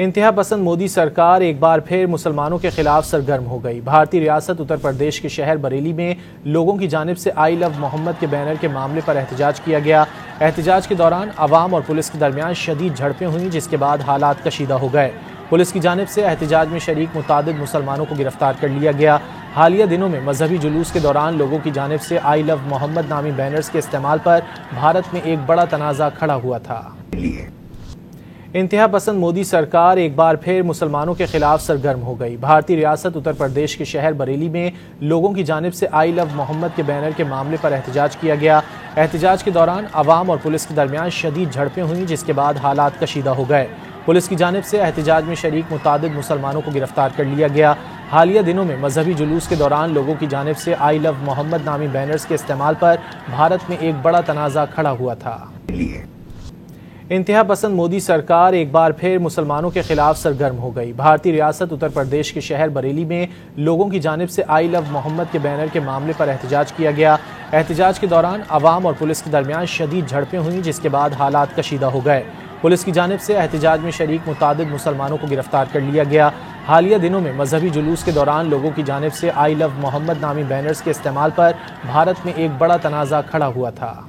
इंतहा पसंद मोदी सरकार एक बार फिर मुसलमानों के खिलाफ सरगर्म हो गई। भारतीय रियासत उत्तर प्रदेश के शहर बरेली में लोगों की जानिब से आई लव मोहम्मद के बैनर के मामले पर एहतजाज किया गया। एहतजाज के दौरान अवाम और पुलिस के दरमियान शदीद झड़पें हुई, जिसके बाद हालात कशीदा हो गए। पुलिस की जानिब से एहतजाज में शरीक मुतादिद मुसलमानों को गिरफ्तार कर लिया गया। हालिया दिनों में मजहबी जुलूस के दौरान लोगों की जानिब से आई लव मोहम्मद नामी बैनर्स के इस्तेमाल पर भारत में एक बड़ा तनाज़ा खड़ा हुआ था। इंतहा पसंद मोदी सरकार एक बार फिर मुसलमानों के खिलाफ सरगर्म हो गई। भारतीय रियासत उत्तर प्रदेश के शहर बरेली में लोगों की जानिब से आई लव मोहम्मद के बैनर के मामले पर एहतजाज किया गया। एहतजाज के दौरान अवाम और पुलिस के दरमियान शदीद झड़पें हुई, जिसके बाद हालात कशीदा हो गए। पुलिस की जानिब से एहतजाज में शरीक मुतादिद मुसलमानों को गिरफ्तार कर लिया गया। हालिया दिनों में मजहबी जुलूस के दौरान लोगों की जानिब से आई लव मोहम्मद नामी बैनर्स के इस्तेमाल पर भारत में एक बड़ा तनाज़ा खड़ा हुआ था। इंतहा पसंद मोदी सरकार एक बार फिर मुसलमानों के खिलाफ सरगर्म हो गई। भारतीय रियासत उत्तर प्रदेश के शहर बरेली में लोगों की जानिब से आई लव मोहम्मद के बैनर के मामले पर एहतजाज किया गया। एहतजाज के दौरान अवाम और पुलिस के दरमियान शदीद झड़पें हुई, जिसके बाद हालात कशीदा हो गए। पुलिस की जानिब से एहतजाज में शरीक मुतादिद मुसलमानों को गिरफ्तार कर लिया गया। हालिया दिनों में मजहबी जुलूस के दौरान लोगों की जानिब से आई लव मोहम्मद नामी बैनर्स के इस्तेमाल पर भारत में एक बड़ा तनाज़ा खड़ा हुआ था।